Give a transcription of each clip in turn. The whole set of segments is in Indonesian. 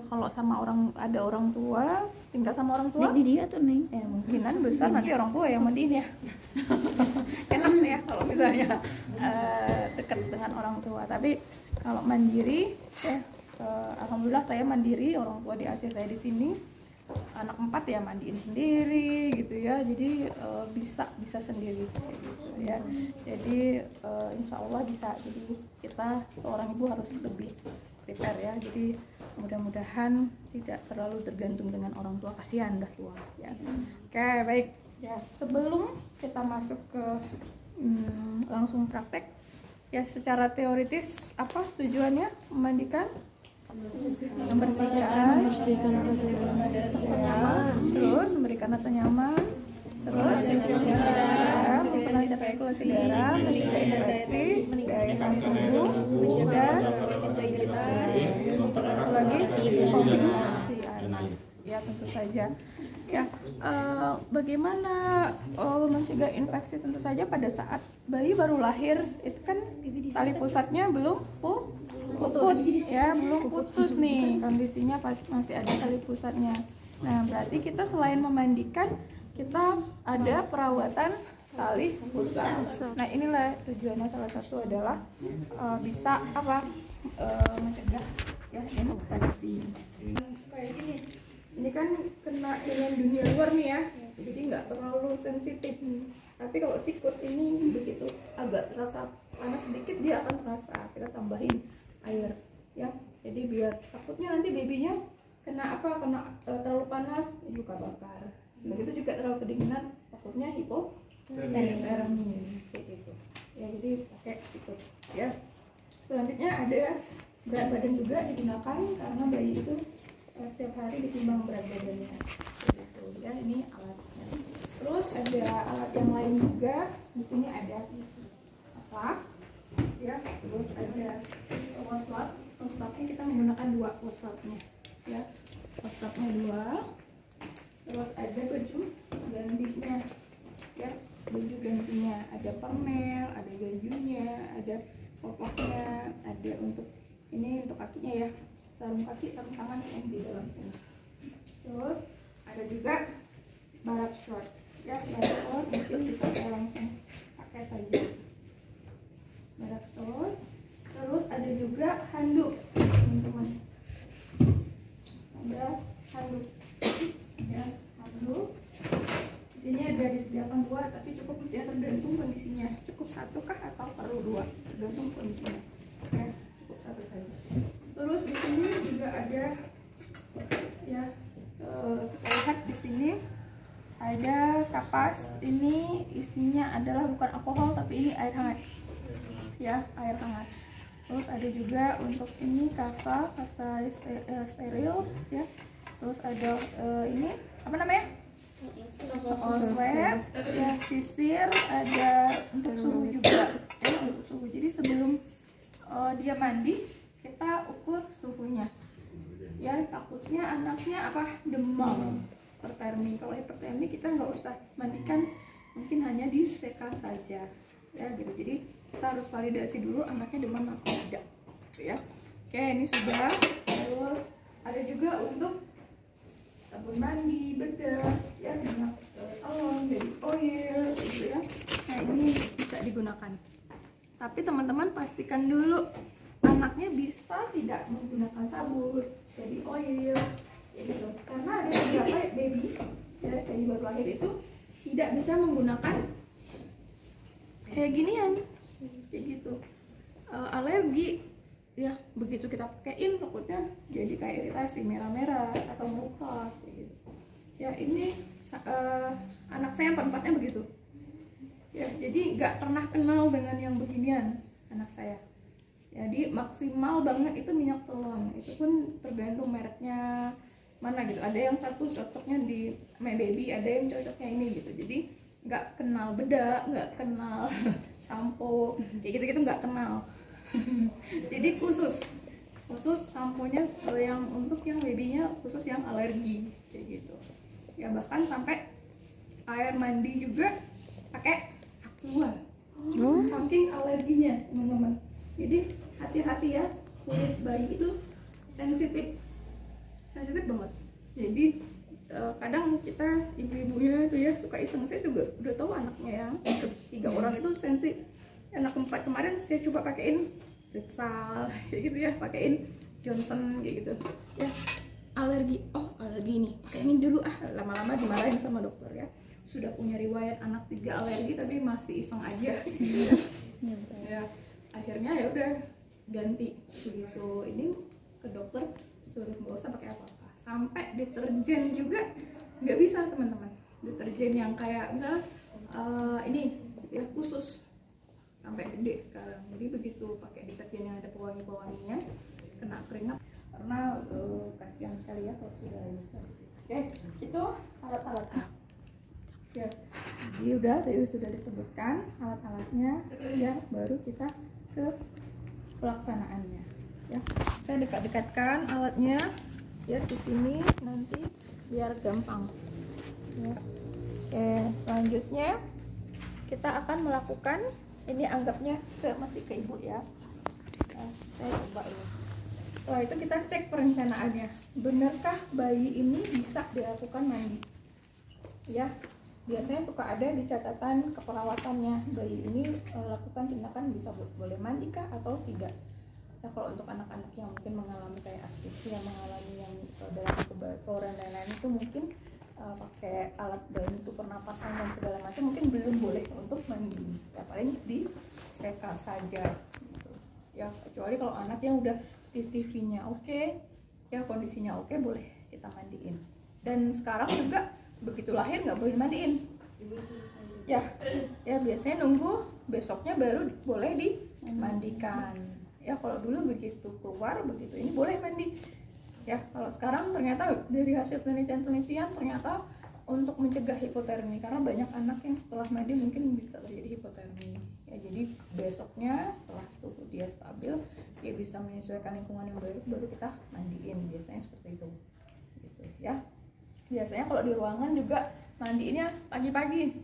Kalau sama ada orang tua, tinggal sama orang tua. Di dia tuh nih. Ya mungkinan besar nanti orang tua yang mandiin ya. Enak ya kalau misalnya dekat dengan orang tua. Tapi kalau mandiri, ya alhamdulillah saya mandiri. Orang tua di Aceh, saya di sini. Anak 4 ya mandiin sendiri gitu ya. Jadi bisa sendiri gitu ya. Jadi insya Allah bisa. Jadi kita seorang ibu harus lebih prepare ya. Jadi mudah-mudahan tidak terlalu tergantung dengan orang tua, kasihan dah tua ya. Oke, baik ya. Sebelum kita masuk ke langsung praktek ya, secara teoritis apa tujuannya memandikan? Membersihkan rasa nyaman, terus memberikan rasa nyaman, terus pengencer sirkulasi darah, mencegah infeksi, meningkatkan tubuh, mencegah integritas, satu lagi konsentrasi anak. Ya tentu saja. Ya, bagaimana mencegah infeksi? Tentu saja pada saat bayi baru lahir itu kan tali pusatnya belum putus ya, belum putus nih kondisinya, masih ada tali pusatnya. Nah berarti kita selain memandikan, kita ada perawatan tali pusat. Nah inilah tujuannya, salah satu adalah bisa apa, mencegah ya infeksi. Kayak gini, ini kan kena dengan dunia luar nih ya, jadi nggak terlalu sensitif. Tapi kalau sikut ini begitu agak terasa panas sedikit, dia akan terasa. Kita tambahin air ya, jadi biar takutnya nanti babynya kena terlalu panas luka bakar. Begitu juga terlalu kedinginan, takutnya hipotermi kayak gitu ya. Jadi pakai sikut ya. Selanjutnya ada berat badan juga digunakan karena bayi itu setiap hari ditimbang berat badannya gitu ya. Ini alatnya. Terus ada alat yang lain juga di sini, ada apa ya, terus ada waslapnya, kita menggunakan 2 waslapnya ya, waslapnya 2. Terus ada baju gantinya ya, baju gantinya ada permel, ada bajunya, ada popoknya, ada untuk ini untuk kakinya ya, sarung kaki, sarung tangan yang di dalam sini. Terus ada juga barak short ya, barak short mungkin bisa saya langsung pakai saja barak short. Terus ada juga handuk teman-teman, ada handuk ya, handuk di sini ada disediakan 2, tapi cukup ya, tergantung kondisinya, cukup 1 kah atau perlu 2, tergantung kondisinya ya, cukup 1 saja. Terus di sini juga ada ya, kita lihat di sini ada kapas. Ini isinya adalah bukan alkohol tapi ini air hangat ya, air hangat. Terus ada juga untuk ini kasa steril ya. Terus ada ini apa namanya, swab ya, sisir, ada untuk suhu juga ya, untuk suhu. Jadi sebelum dia mandi kita ukur suhunya ya, takutnya anaknya apa, demam, hipertermi. Kalau hipertermi kita nggak usah mandikan, mungkin hanya diseka saja ya gitu. Jadi kita harus validasi dulu anaknya demam atau tidak gitu ya. Oke, ini sudah. Terus ada juga untuk sabun mandi, bedak ya, minyak telon, baby oil gitu ya. Nah ini bisa digunakan, tapi teman-teman pastikan dulu anaknya bisa tidak menggunakan sabun, baby oil ya gitu. Karena ada beberapa baby ya, bayi baru lahir itu tidak bisa menggunakan kayak ginian kayak gitu, alergi ya. Begitu kita pakein takutnya jadi kayak iritasi, merah-merah atau mukas gitu ya. Ini anak saya 4-4-nya begitu ya, jadi nggak pernah kenal dengan yang beginian anak saya. Jadi maksimal banget itu minyak telon, itu pun tergantung mereknya mana gitu. Ada yang satu cocoknya di My Baby, ada yang cocoknya ini gitu. Jadi nggak kenal bedak, nggak kenal shampoo kayak gitu-gitu, nggak kenal. Jadi khusus sampo-nya yang untuk yang babynya, khusus yang alergi kayak gitu ya. Bahkan sampai air mandi juga pakai aqua, saking alerginya teman-teman. Jadi hati-hati ya, kulit bayi itu sensitif jadi kadang kita ibu-ibunya itu ya suka iseng. Saya juga udah tahu anaknya yang 3 orang itu sensi. Anak 4 kemarin saya coba pakein Zetsal kayak gitu ya, pakein Johnson kayak gitu ya. Alergi, oh alergi nih, pakein dulu lama-lama dimarahin sama dokter ya. Sudah punya riwayat anak 3 alergi tapi masih iseng aja gitu ya. Akhirnya ya udah ganti begitu ini ke dokter, suruh nggak usah pakai apa-apa. Sampai deterjen juga nggak bisa teman-teman, deterjen yang kayak misalnya ini ya khusus sampai gede sekarang. Jadi begitu pakai deterjen yang ada pewangi-pewanginya kena keringat, karena kasihan sekali ya kalau sudah ini. Oke, itu alat-alatnya ya. Jadi udah tadi sudah disebutkan alat-alatnya ya, baru kita ke pelaksanaannya ya. Saya dekat-dekatkan alatnya ya di sini nanti biar gampang ya. Oke, selanjutnya kita akan melakukan ini, anggapnya masih ke ibu ya. Nah, saya coba ini. Setelah itu kita cek perencanaannya, benarkah bayi ini bisa dilakukan mandi ya. Biasanya suka ada di catatan keperawatannya, bayi ini lakukan tindakan bisa boleh mandi kah atau tidak. Ya, kalau untuk anak-anak yang mungkin mengalami kayak asfiksi, yang mengalami yang dalam kebocoran dan lain-lain, itu mungkin pakai alat bantu pernapasan dan segala macam mungkin belum boleh untuk mandi ya, paling diseka saja gitu ya. Kecuali kalau anak yang udah TV-nya oke ya, kondisinya oke, boleh kita mandiin. Dan sekarang juga begitu lahir nggak boleh mandiin ya, ya biasanya nunggu besoknya baru boleh dimandikan ya. Kalau dulu begitu keluar begitu ini boleh mandi ya. Kalau sekarang ternyata dari hasil penelitian ternyata untuk mencegah hipotermi, karena banyak anak yang setelah mandi mungkin bisa terjadi hipotermi ya. Jadi besoknya setelah suhu dia stabil, dia bisa menyesuaikan lingkungan yang baru kita mandiin, biasanya seperti itu gitu ya. Biasanya kalau di ruangan juga mandiinnya pagi-pagi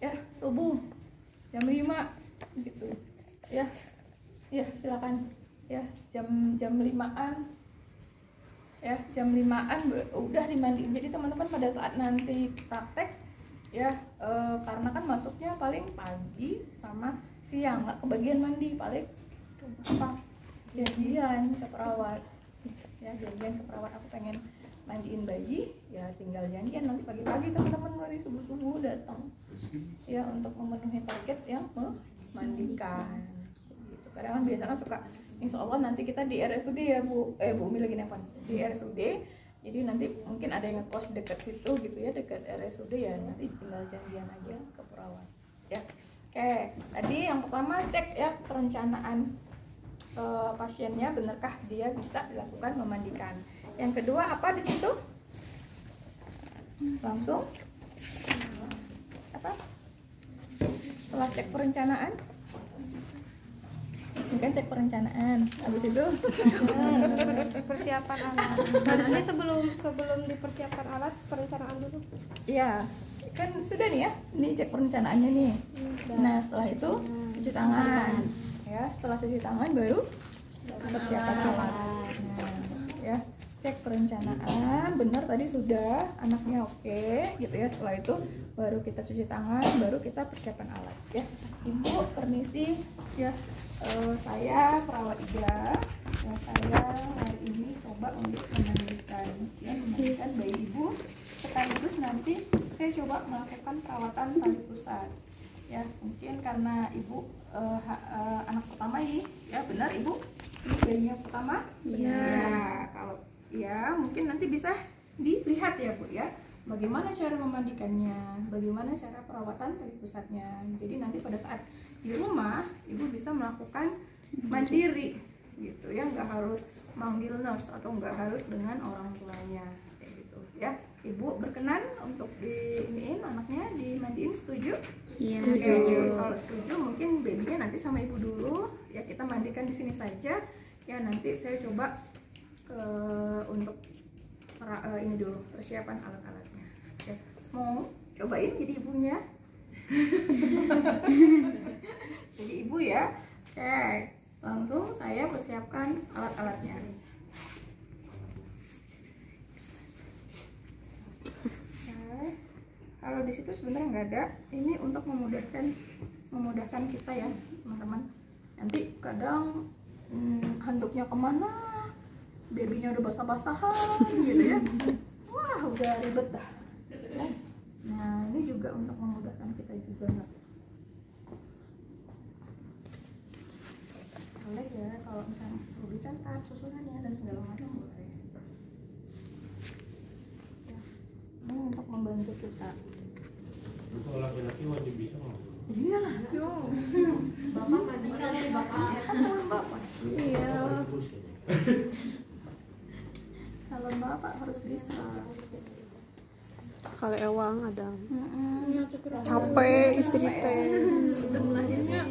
ya, subuh jam 5 gitu ya. Ya silakan ya, jam 5-an ya, jam 5-an udah dimandiin. Jadi teman-teman pada saat nanti praktek ya, karena kan masuknya paling pagi sama siang, nggak kebagian mandi, paling apa janjian ke perawat ya, janjian ke perawat aku pengen mandiin bayi ya, tinggal janjian nanti pagi-pagi teman-teman dari subuh-subuh datang ya untuk memenuhi target yang memandikan. Kadang kan biasa kan suka, insya Allah nanti kita di RSUD ya Bu, Bu Umi lagi nelfon di RSUD, jadi nanti mungkin ada yang ngekos dekat situ gitu ya, dekat RSUD ya, nanti tinggal janjian aja ke perawat ya. Oke, tadi yang pertama cek ya perencanaan pasiennya, benarkah dia bisa dilakukan memandikan. Yang kedua apa di situ? Langsung apa? Setelah cek perencanaan, kan cek perencanaan, habis itu persiapan alat. Harusnya sebelum dipersiapkan alat, perencanaan dulu. Iya, kan sudah nih ya, ini cek perencanaannya nih. Nah setelah itu cuci tangan, ya setelah cuci tangan baru persiapan alat. Nah, ya cek perencanaan, benar tadi sudah anaknya oke, gitu ya. Setelah itu baru kita cuci tangan, baru kita persiapan alat. Ya, Ibu permisi ya. Saya perawat Ida, ya, saya hari ini coba untuk memandikan bayi ibu, sekaligus nanti saya coba melakukan perawatan tali pusat ya. Mungkin karena ibu anak pertama ini ya, benar ibu ini bayinya pertama ya. Kalau ya mungkin nanti bisa dilihat ya Bu ya, bagaimana cara memandikannya, bagaimana cara perawatan tali pusatnya. Jadi nanti pada saat di rumah ibu bisa melakukan mandiri gitu ya, nggak harus manggil nurse atau nggak harus dengan orang tuanya kayak gitu ya. Ibu berkenan untuk diiniin anaknya dimandiin, setuju? Iya, setuju. Kalau setuju mungkin babynya nanti sama ibu dulu ya, kita mandikan di sini saja ya. Nanti saya coba untuk ini dulu persiapan alat-alatnya ya. Mau cobain jadi ibunya? Jadi ibu ya. Oke, langsung saya persiapkan alat-alatnya. Kalau di situ sebenarnya nggak ada. Ini untuk memudahkan kita ya teman-teman. Nanti kadang handuknya kemana, babynya udah basah-basahan gitu ya. Wah udah ribet dah. Nah ini juga untuk memudahkan kita juga. Boleh ya kalau misalnya perlu dicatat susunannya dan segala macam boleh. Ya, ini untuk membantu kita. Untuk laki-laki wajib bisa nggak? Iyalah, Bapak kan dicari bapak. ya kan calon bapak. Iya. Calon bapak harus bisa. Kalau Ewang ada. Mm-mm. Capek istri teh. Udah melahirnya.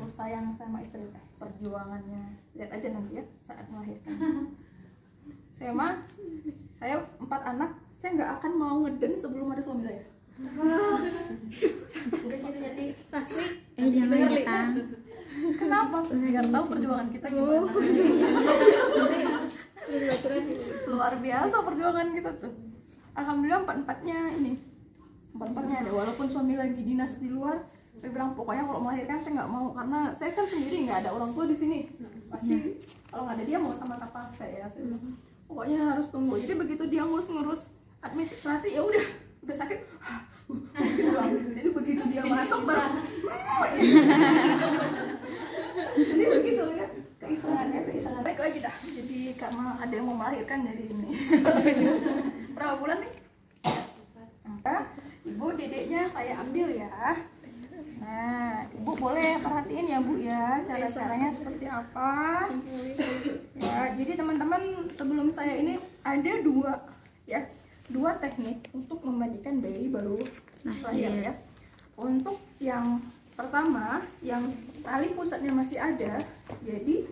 Oh, sayang sama istri teh, perjuangannya. Lihat aja nanti ya saat melahirkan. Saya 4 anak, saya nggak akan mau ngeden sebelum ada suami saya. Jangan ya Kang. Kenapa? Biar tahu perjuangan kita gimana. Luar biasa perjuangan kita tuh. Alhamdulillah 4-4-nya ini. 4-4-nya ada. Walaupun suami lagi dinas di luar, saya bilang pokoknya kalau melahirkan saya nggak mau, karena saya kan sendiri nggak ada orang tua di sini. Pasti kalau nggak ada dia mau sama siapa saya bilang. Pokoknya harus tunggu. Jadi begitu dia ngurus administrasi ya udah sakit. Gitu doang. Jadi begitu dia masuk baru jadi begitu ya keisengannya baik lagi dah. Jadi karena ada yang mau melahirkan dari ini. Berapa bulan nih? 4. Ibu dedeknya saya ambil ya. Nah, Ibu boleh perhatiin ya Bu ya, cara-caranya seperti apa. Ya, jadi teman-teman sebelum saya ini ada dua teknik untuk memandikan bayi baru lahir ya. Untuk yang pertama, yang tali pusatnya masih ada, jadi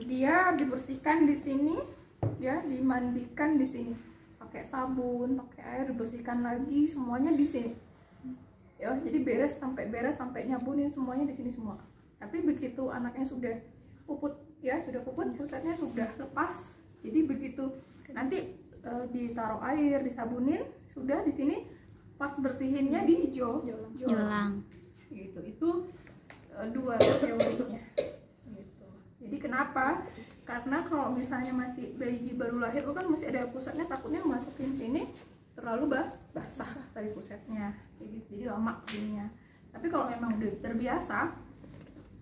dia dibersihkan di sini ya, dimandikan di sini. Pakai sabun, pakai air, dibersihkan lagi semuanya di sini. Ya, jadi beres sampai nyabunin semuanya di sini semua. Tapi begitu anaknya sudah puput ya, pusatnya sudah lepas. Jadi begitu nanti ditaruh air, disabunin, sudah di sini pas bersihinnya di jolang. Gitu. Itu 2 teorinya. Gitu. Jadi kenapa? Karena kalau misalnya masih bayi baru lahir itu kan masih ada pusatnya, takutnya masukin sini terlalu basah tali pusatnya, jadi lama jadinya. Tapi kalau memang udah terbiasa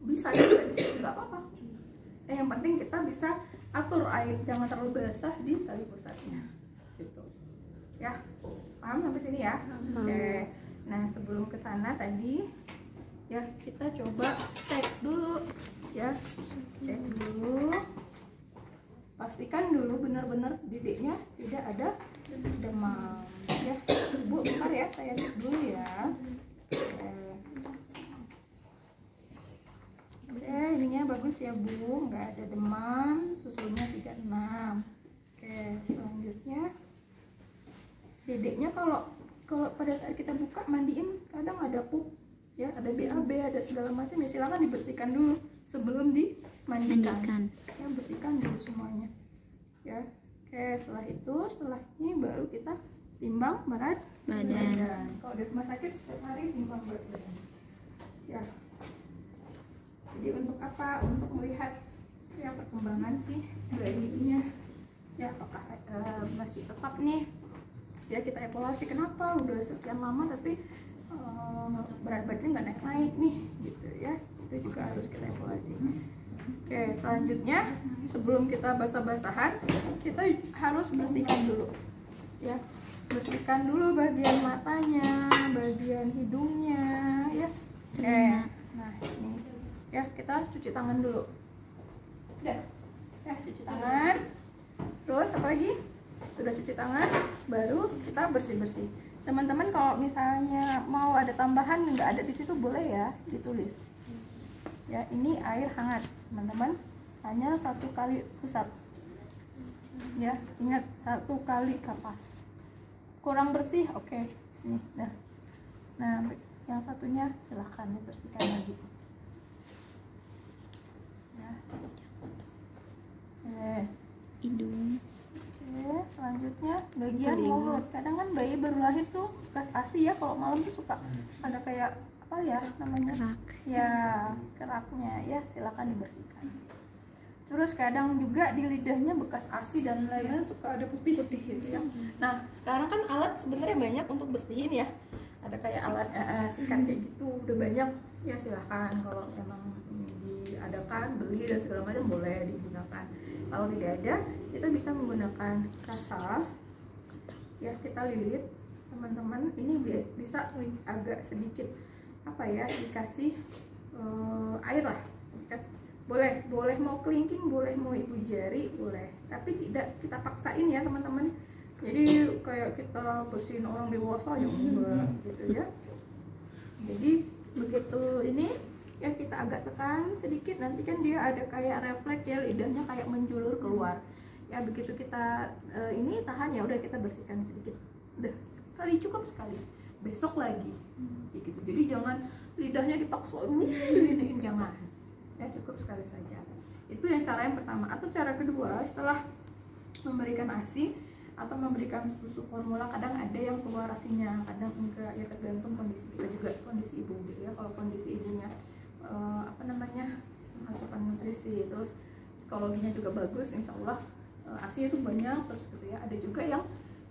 bisa nggak apa-apa. Yang penting kita bisa atur air jangan terlalu basah di tali pusatnya, gitu. Ya, paham sampai sini ya? Oke. Nah sebelum kesana tadi ya kita coba cek dulu ya, pastikan dulu benar-benar dedeknya tidak ada demam ya. Bu, bentar ya, saya cek dulu ya. Oke, ininya bagus ya Bu, nggak ada demam, susunya 36. Oke, selanjutnya dedeknya kalau pada saat kita buka mandiin kadang ada pup ya, ada BAB, ada segala macam ya, silakan dibersihkan dulu sebelum dimandikan. Ya, bersihkan dulu semuanya ya. Oke, setelah ini baru kita timbang berat badan. Kalau di rumah sakit setiap hari timbang berat badan ya. Jadi untuk apa? Untuk melihat ya perkembangan si bayinya ya, apakah masih tetap nih ya, kita evaluasi kenapa udah sekian lama tapi berat badannya nggak naik-naik nih gitu ya. Itu juga harus kita evaluasi. Oke, selanjutnya sebelum kita basah-basahan kita harus bersihkan dulu ya. Bersihkan dulu bagian matanya, bagian hidungnya ya. Oke, nah ini ya, kita cuci tangan dulu. Udah ya, cuci tangan. Terus apa lagi? Sudah cuci tangan, baru kita bersih-bersih. Teman-teman kalau misalnya mau ada tambahan nggak ada di situ boleh ya ditulis ya. Ini air hangat teman-teman, hanya 1 kali pusat ya, ingat 1 kali kapas. Kurang bersih, oke, sini nah yang satunya silahkan dibersihkan lagi ya. Hidung bagian mulut. Kadang kan bayi baru lahir tuh bekas ASI ya, kalau malam tuh suka ada kayak apa ya namanya, Kerak. ya keraknya ya, silakan dibersihkan. Terus kadang juga di lidahnya bekas ASI dan lain-lain suka ada putih-putih gitu ya. Nah sekarang kan alat sebenarnya banyak untuk bersihin ya, ada kayak alat sikat kayak gitu udah banyak ya, silahkan kalau memang diadakan beli dan segala macam boleh digunakan. Kalau tidak ada, kita bisa menggunakan kasas ya, kita lilit teman-teman. Ini bisa agak sedikit apa ya, dikasih air lah ya. Boleh mau kelingking, boleh mau ibu jari, boleh, tapi tidak kita paksain ya teman-teman. Jadi kayak kita bersihin orang dewasa ya enggak gitu ya. Jadi begitu ini ya, kita agak tekan sedikit, nanti kan dia ada kayak refleks ya, lidahnya kayak menjulur keluar ya. Begitu kita ini tahan ya udah, kita bersihkan sedikit, udah sekali cukup, sekali besok lagi kayak gitu. Jadi jangan lidahnya dipaksa ini, jangan ya, cukup sekali saja. Itu yang cara yang pertama. Atau cara kedua, setelah memberikan ASI atau memberikan susu formula, kadang ada yang keluar ASINya, kadang enggak ya, tergantung kondisi kita juga, kondisi ibu gitu ya. Kalau kondisi ibunya asupan nutrisi, terus psikologinya juga bagus, insya Allah ASI itu banyak terus gitu ya. Ada juga yang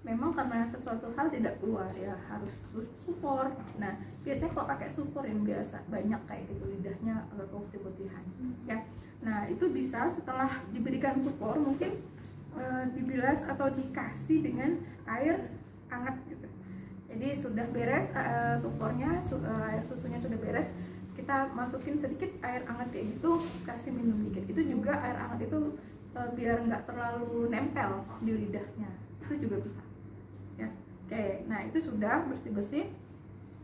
memang karena sesuatu hal tidak keluar ya, harus sufor. Nah biasanya kalau pakai sufor yang biasa banyak kayak gitu, lidahnya agak putih-putihan ya. Nah itu bisa setelah diberikan sufor mungkin dibilas atau dikasih dengan air hangat gitu. Jadi sudah beres supornya, air susunya sudah beres, kita masukin sedikit air hangat kayak gitu, kasih minum dikit. Itu juga air hangat itu biar nggak terlalu nempel di lidahnya, itu juga bisa ya. Oke, nah itu sudah bersih-bersih,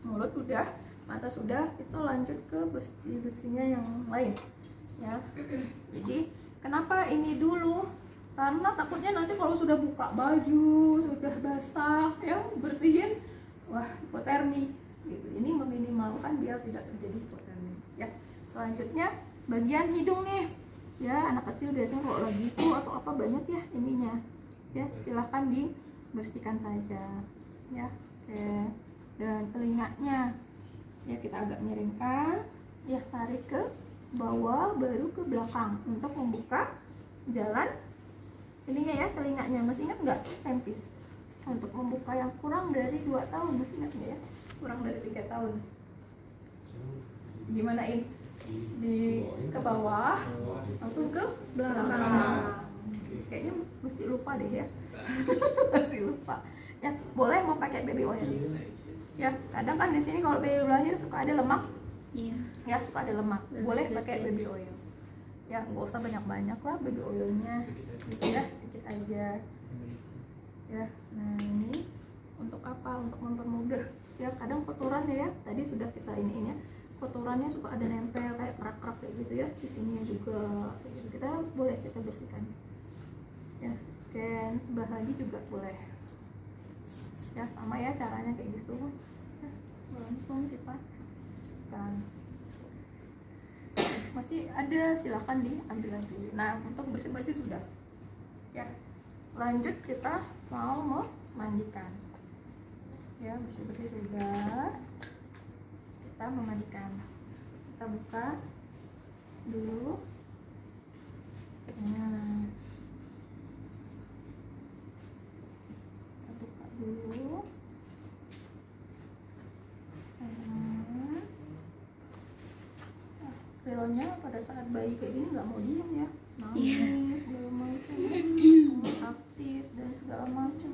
mulut udah, mata sudah, itu lanjut ke bersih-bersihnya yang lain ya. Jadi kenapa ini dulu? Karena takutnya nanti kalau sudah buka baju, sudah basah ya, bersihin, wah hipotermi gitu. Ini meminimalkan biar tidak terjadi hipotermi ya. Selanjutnya bagian hidung nih ya, anak kecil biasanya kalau lagi itu atau apa banyak ya ininya ya, silahkan dibersihkan saja ya. Oke, dan telinganya ya, kita agak miringkan ya, tarik ke bawah baru ke belakang untuk membuka jalan ininya ya, telinganya. Masih ingat nggak tempis? Untuk membuka yang kurang dari 2 tahun, masih ingat nggak ya? Kurang dari 3 tahun. Gimana ini? Ke bawah langsung ke belakang. Kayaknya mesti lupa deh ya. Masih lupa ya. Boleh mau pakai baby oil ya, kadang kan di sini kalau bayi lahir suka ada lemak ya, suka ada lemak, boleh pakai baby oil ya, nggak usah banyak-banyak lah baby oilnya gitu ya, dikit aja ya. Nah ini untuk apa? Untuk mempermudah ya, kadang kotorannya ya, tadi sudah kita ini ya, kotorannya suka ada nempel kayak kerak-kerak kayak gitu ya, di sini juga kayak gitu. Kita boleh kita bersihkan ya. Dan sebelah lagi juga boleh ya, sama ya caranya kayak gitu ya, langsung kita bersihkan. Masih ada, silahkan diambil lagi. Nah untuk bersih-bersih sudah ya, lanjut kita mau memandikan ya. Bersih-bersih sudah, kita memandikan. Kita buka dulu. Nah, kita buka dulu. Relonya pada saat bayi kayak gini nggak mau diem ya, nangis segala macam, aktif dan segala macam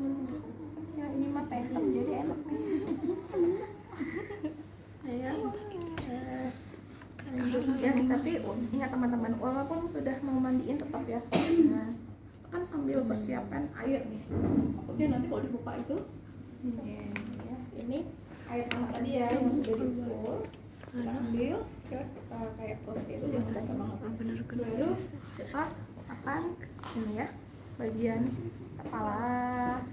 ya. Ini mah pentem jadi enak nih ya. Ya tapi ingat teman-teman, walaupun sudah mau mandiin tetap ya, nah, kan sambil persiapan air nih, takutnya nanti kalau dibuka itu ini ya, ini air hangat tadi ya yang sudah diukur, kita ambil ya, kita kayak proses itu jangan basah banget. Lalu kita akan ini ya, bagian kepala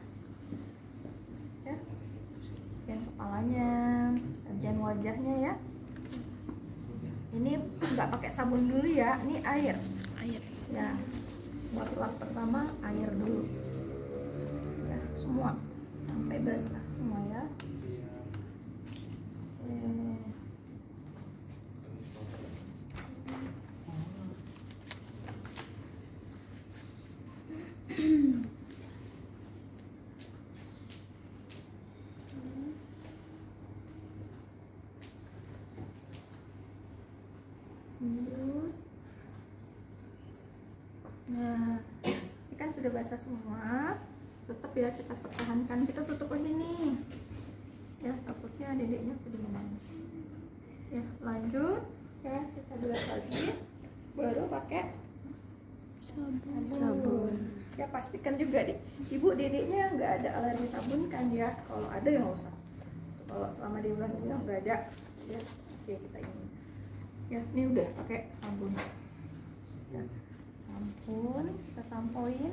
ya, bagian kepalanya, bagian wajahnya ya. Ini nggak pakai sabun dulu ya, ini air ya. Buat lap pertama air dulu ya, semua sampai basah semua ya. Nah, ini kan sudah basah semua. Tetap ya kita pertahankan, kita tutup lagi nih ya, takutnya dedeknya kedinginan ya. Lanjut ya, kita bilas lagi, baru pakai sabun ya. Pastikan juga deh ibu dedeknya nggak ada alergi sabun kan ya. Kalau ada ya nggak usah, kalau selama di bulan ini nggak ada ya. Oke, kita ini ya, ini udah pakai sabun ya. Sampun, kita sampoin.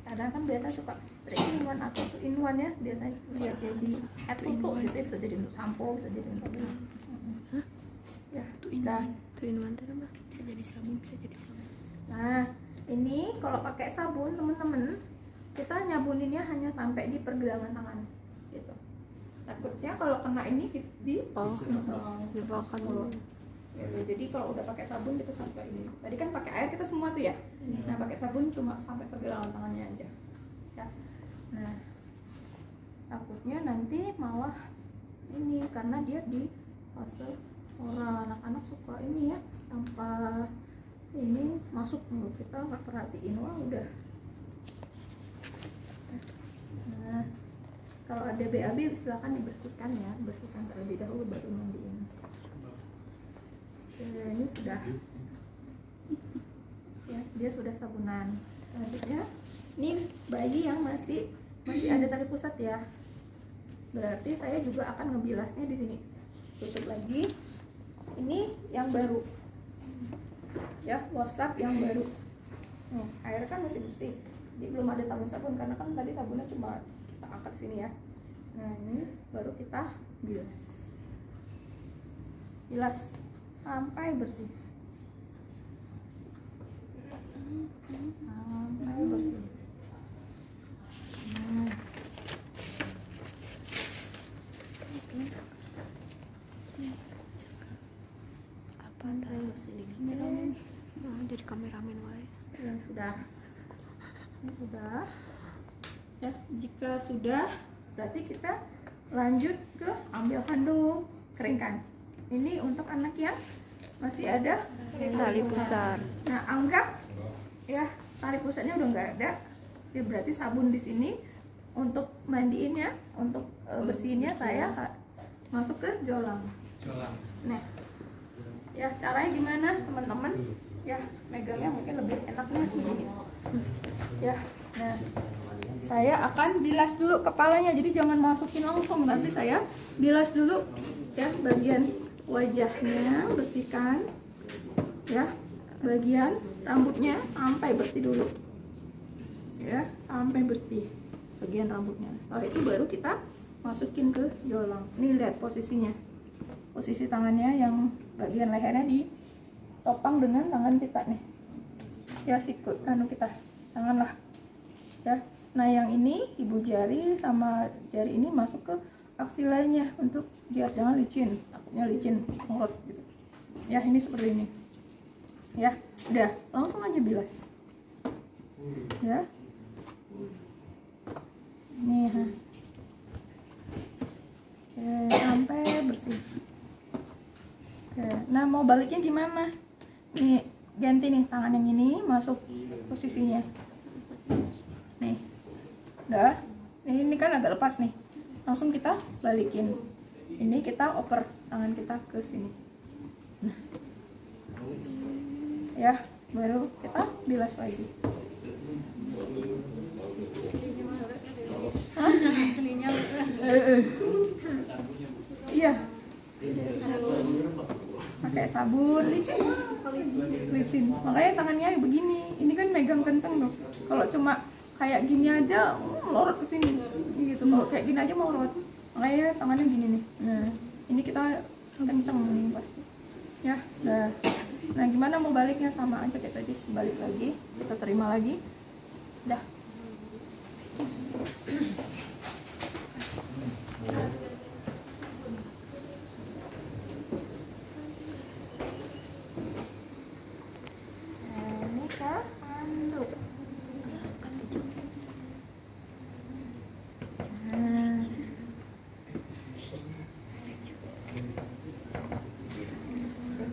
Kadang kan biasa suka 3-in-1 atau 2-in-1 ya, biasanya lihat ya di tuh gitu, bisa jadi untuk sampo, bisa jadi untuk ya. Udah 2-in-1 apa? Bisa jadi sabun, bisa jadi sabun. Nah, ini kalau pakai sabun temen-temen, kita nyabuninnya hanya sampai di pergelangan tangan gitu. Takutnya kalau kena ini di dibawakan dulu. Ya, jadi kalau udah pakai sabun kita sampai ini. Tadi kan pakai air kita semua tuh ya. Nah, pakai sabun cuma sampai pergelangan tangannya aja. Ya. Nah, takutnya nanti malah ini, karena dia di fase oral, anak-anak suka ini ya, tanpa ini masuk mulut kita nggak perhatiin, wah udah. Nah, kalau ada BAB silakan dibersihkan ya, bersihkan terlebih dahulu baru mandiin. Ini sudah ya, dia sudah sabunan. Selanjutnya ini bayi yang masih ada tali pusat ya, berarti saya juga akan ngebilasnya di sini. Tutup lagi, ini yang baru ya, wastaf yang baru. Nih, air kan masih bersih, jadi belum ada sabun-sabun karena kan tadi sabunnya cuma kita angkat sini ya. Nah, ini baru kita bilas sampai bersih, sampai bersih. Apa terus ini kameramen? Jadi kameramen wae. Yang sudah, ini sudah ya. Jika sudah, berarti kita lanjut ke ambil handuk, keringkan. Ini untuk anak yang masih ada Tali pusar. Nah, anggap ya tali pusatnya udah nggak ada, ya berarti sabun di sini untuk mandiinnya, untuk bersihinnya saya masuk ke jolang. Nah, ya caranya gimana teman-teman? Ya megangnya mungkin lebih enaknya begini. Ya, nah saya akan bilas dulu kepalanya, jadi jangan masukin langsung, tapi saya bilas dulu ya bagian wajahnya, bersihkan ya, bagian rambutnya sampai bersih dulu ya, sampai bersih bagian rambutnya. Setelah itu baru kita masukin ke jolang. Nih lihat posisinya, posisi tangannya yang bagian lehernya ditopang dengan tangan kita nih ya, sikut kita tangan lah ya. Nah, yang ini ibu jari sama jari ini masuk ke aksi lainnya untuk biar jangan licin, takutnya licin ngorot gitu ya. Ini seperti ini ya, udah langsung aja bilas ya. Nih sampai bersih. Oke, nah mau baliknya gimana nih? Ganti nih tangan yang ini, masuk posisinya nih, udah ini kan agak lepas nih, langsung kita balikin. Ini kita oper tangan kita ke sini. Nah, ya, baru kita bilas lagi. Iya, pakai sabun, licin. Makanya tangannya begini. Ini kan megang kenceng tuh. Kalau cuma kayak gini aja, lorot ke sini. Gitu. Kalau kayak gini aja mau lorot. Makanya tangannya gini nih. Nah, ini kita kenceng nih pasti. Ya, nah gimana mau baliknya? Sama aja kayak tadi. Balik lagi, kita terima lagi. Dah. kita handuk.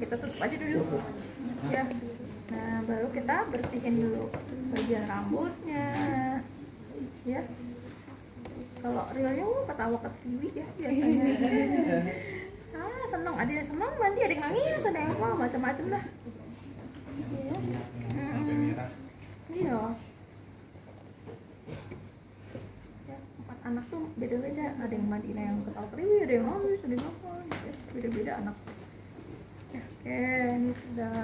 Kita tutup aja dulu ya. Nah, baru kita bersihin dulu bagian rambutnya ya. Kalau realnya ketawa ketiwi ya biasanya. Seneng, ada yang seneng mandi, ada yang nangis, ada yang macam-macam lah ya. Iya ya, 4 anak tuh beda-beda, ada yang mandi, ada yang ketawa ketiwi, ada yang nangis, ada yang apa ya, beda-beda anak ya. Oke, ini sudah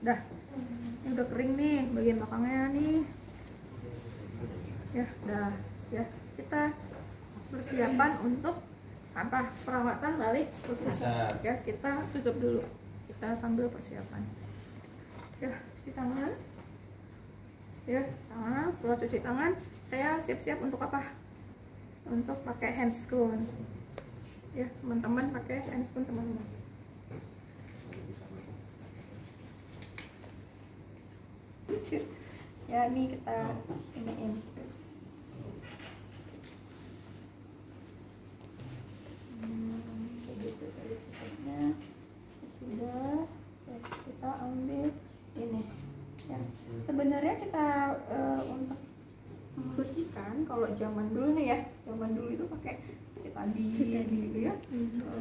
dah ini udah kering nih bagian belakangnya nih ya. Dah ya, kita persiapan untuk apa, perawatan balik khusus ya. Kita tutup dulu, kita sambil persiapan ya. Cuci tangan ya, tangan. Setelah cuci tangan saya siap-siap untuk apa, untuk pakai handscoon ya. Teman-teman pakai handscoon teman-teman. Ya, ini kita iniin. Begitu kali sudah ya, kita ambil ini ya. Sebenarnya kita untuk membersihkan, kalau zaman dulu nih ya, zaman dulu itu pakai betadine gitu ya.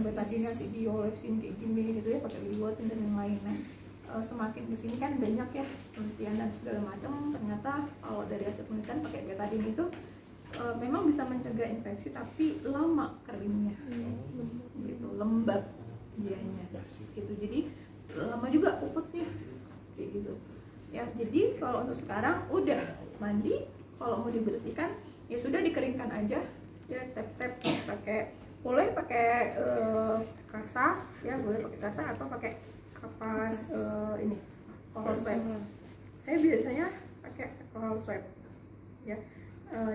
Betadine nanti diolesin kayak gini gitu ya, pakai biotin dan yang lain. Nah, semakin kesini kan banyak ya penelitian dan segala macam. Ternyata kalau dari hasil penelitian pakai betadine itu memang bisa mencegah infeksi, tapi lama keringnya gitu, lembab dianya gitu, jadi lama juga puputnya kayak gitu ya. Jadi kalau untuk sekarang udah mandi, kalau mau dibersihkan ya sudah dikeringkan aja ya. Tap-tap pakai, boleh pakai kasa ya, boleh pakai kasa atau pakai kapas ini alcohol swab. Saya biasanya pakai alcohol swab ya.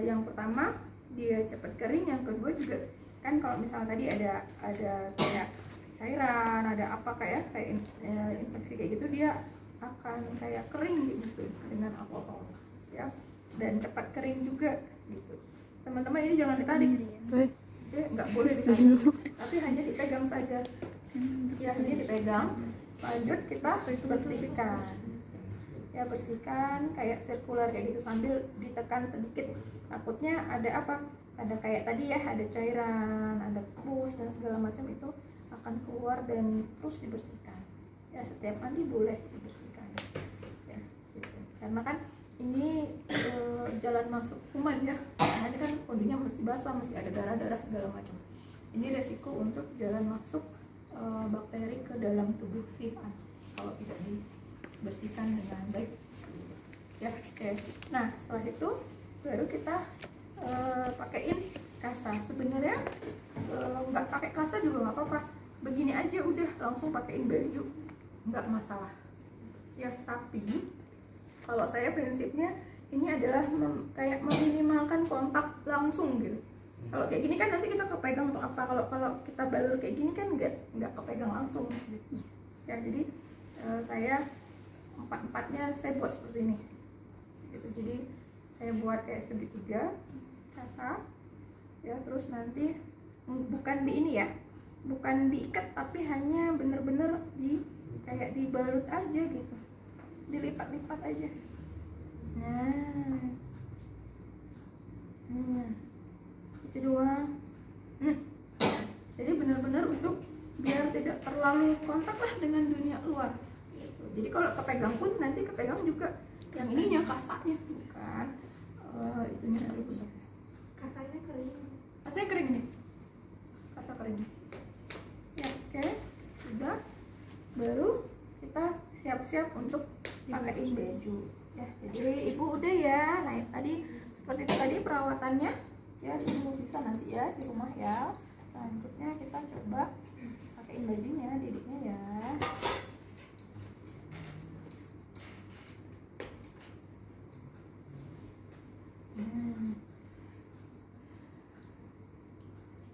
Yang pertama dia cepat kering, yang kedua juga kan kalau misalnya tadi ada kayak cairan, ada apa kayak infeksi kayak gitu, dia akan kayak kering gitu dengan alkohol ya, dan cepat kering juga gitu. Teman-teman, ini jangan ditarik ya, nggak boleh ditarik, tapi hanya dipegang saja ya, hanya dipegang. Lanjut kita bersihkan ya, bersihkan kayak sirkular kayak gitu sambil ditekan sedikit, takutnya ada apa, ada kayak tadi ya, ada cairan, ada pus dan segala macam, itu akan keluar dan terus dibersihkan ya. Setiap mandi boleh dibersihkan ya gitu. Karena kan ini jalan masuk kuman ya, karena ini kan kondisinya masih basah, masih ada darah-darah segala macam. Ini resiko untuk jalan masuk bakteri ke dalam tubuh si anak kalau tidak dibersihkan dengan baik ya. Oke, nah setelah itu baru kita pakaiin kasa. Sebenarnya nggak pakai kasa juga nggak apa-apa, begini aja udah langsung pakaiin baju, nggak masalah ya. Tapi kalau saya prinsipnya ini adalah kayak meminimalkan kontak langsung gitu. Kalau kayak gini kan nanti kita kepegang untuk apa, kalau kita balur kayak gini kan nggak kepegang langsung gitu ya. Jadi saya empatnya saya buat seperti ini gitu. Jadi saya buat kayak segitiga kasa ya, terus nanti bukan di ini ya, bukan diikat, tapi hanya bener-bener kayak dibalut aja gitu, dilipat-lipat aja. Nah itu doang. Jadi benar-benar untuk biar tidak terlalu kontak lah dengan dunia luar gitu. Jadi kalau kepegang pun nanti kepegang juga yang ininya, kasanya, bukan itunya dari pusat. Kasanya kering. Kasanya kering nih. Kasa kering. Ya, oke. Sudah. Baru kita siap-siap untuk pakaiin baju. Ya, jadi ibu udah ya. Nah, tadi seperti itu tadi perawatannya. Ya, ibu bisa nanti ya di rumah ya. Selanjutnya kita coba pakaiin bajunya, didiknya ya.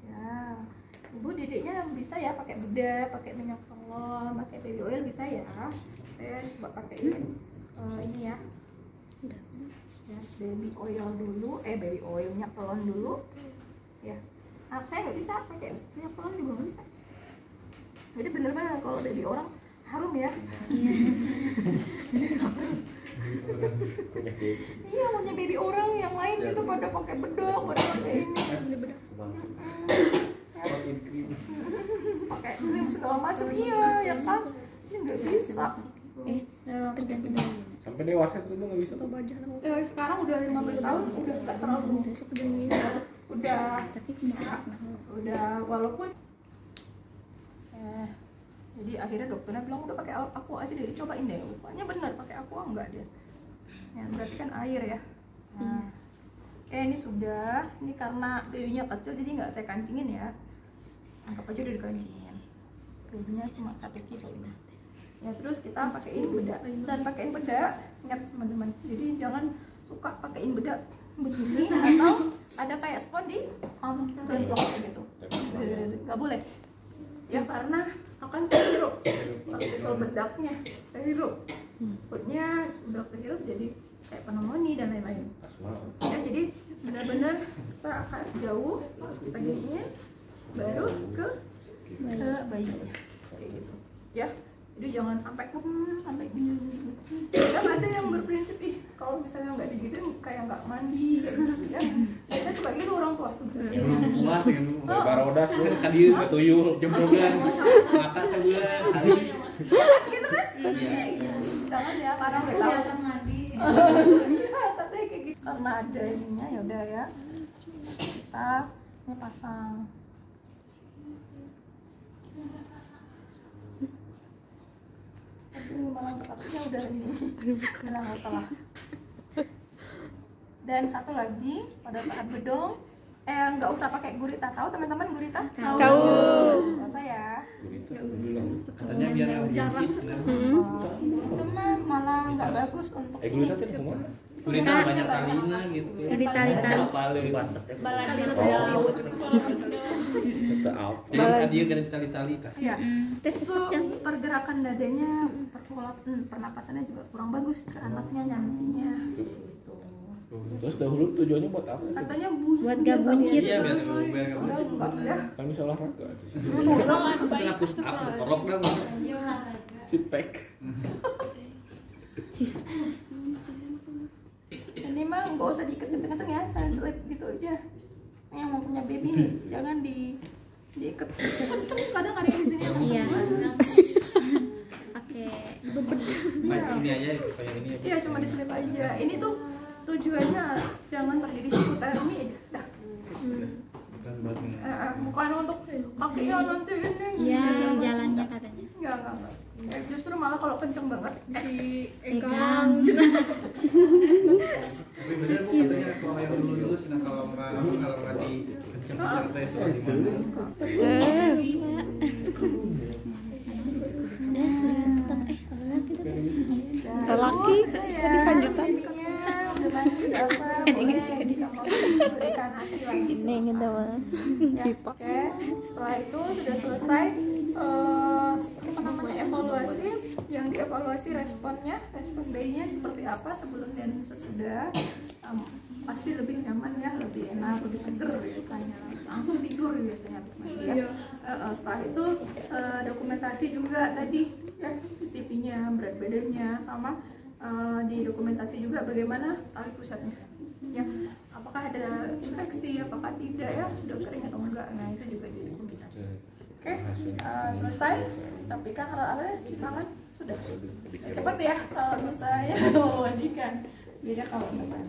Ya, ibu didiknya bisa ya pakai bedak, pakai minyak telon, pakai baby oil bisa ya. saya coba pakai ini ya. Ya, baby oil dulu, baby oil, minyak telon dulu. Ya, anak saya nggak bisa pakai minyak telon juga nggak bisa. Jadi bener-bener kalau baby orang harum ya. Iya, punya baby orang yang lain itu pada pakai bedak, pada pakai ini. Pakai krim segala macam, iya ya kan. Ini nggak bisa. Tergantung. Sampai dewasa itu nggak bisa. Sekarang udah 15 tahun, udah nggak terlalu udah Tapi bisa. Udah walaupun jadi akhirnya dokternya bilang udah pakai aqua aja deh, cobain deh. Rupanya benar pakai aqua enggak dia. Ya, berarti kan air ya. Nah, ini sudah. Ini karena babynya kecil jadi nggak saya kancingin ya. Anggap aja udah dikancingin. Babynya cuma 1 kilo ini. Ya terus kita pakaiin bedak dan pakaiin bedak. Ingat teman-teman. Jadi jangan suka pakaiin bedak begini atau ada kayak spon di blok gitu. Nggak boleh. Ya karena akan terhirup partikel bedaknya, terhirup, foodnya udah terhirup jadi kayak pneumonia dan lain-lain. Ya jadi benar-benar kita akan jauh, terus kita giniin, baru ke bayinya, kayak gitu. Ya, jadi jangan sampai gini. Kadang ada yang berprinsip kalau misalnya nggak digituin kayak nggak mandi, kayak gitu ya. Biasanya suka gitu orang tua tuh. Puas kan barodas lu kadir ke tuyul jembrogan mata sebelah habis. Gitu kan? Jangan ya, karena nggak tahu mandi. Katanya kayak gitu. Karena ada ininya ya udah ya. Kita ini pasang. Tapi malah katanya udah ini. Karena nggak salah. Dan satu lagi pada saat bedong nggak usah pakai gurita. Tahu teman-teman gurita? Tahu. Nggak usah ya. Katanya biar bincit. Itu mah malah nggak bagus untuk Gurita ini. tuh semua. Gurita banyak talinya gitu. Di tali-tali. Paling bantet. Tahu. Jadi dia kan tali-tali kan. Iya. Tes Itu sesek yang pergerakan dadanya, pernapasannya juga kurang bagus ke anaknya nantinya. Gitu. Terus dahulu tujuannya buat apa? Katanya Buat gak buncit. Iya biar gak buncit. Ya. Kan bisa olahraga. Senang push up, korok dah. Sit pack. sis. Ini mah nggak usah diikat kenceng-kenceng ya, saya selip gitu aja. Yang mau punya baby nih, jangan diikat kenceng-kenceng. Kadang ada yang di sini. Iya. Pakai Ini aja kayak ini aja. Iya, cuma diselip aja. Ini tuh tujuannya jangan terjadi hipotermi aja. Dah. Bukan buat Bukan untuk kakinya nanti ini. Iya, jalannya katanya. Enggak. Justru malah kalau kenceng banget Pegang. Tapi bener bu katanya kalau yang dulu senang kalau nggak di kenceng-kenceng teh soal di mana. Lelaki tadi lanjutan. Ini gitu Oke, setelah itu sudah selesai apa namanya evaluasi. Yang dievaluasi responnya, respon bayinya seperti apa sebelum dan sesudah. Pasti lebih nyaman ya, lebih enak, lebih seger biasanya, langsung tidur biasanya habis mandi ya. Setelah itu dokumentasi juga tadi ya, TV-nya, berat badannya, sama di dokumentasi juga bagaimana tali pusatnya ya, apakah ada infeksi, apakah tidak ya, sudah kering atau enggak. Nah itu juga di dokumentasi. Oke, selesai. Tapi kan alat-alatnya di tangan sudah. Cepat ya kalau misalnya memandikan, beda kalau enggak.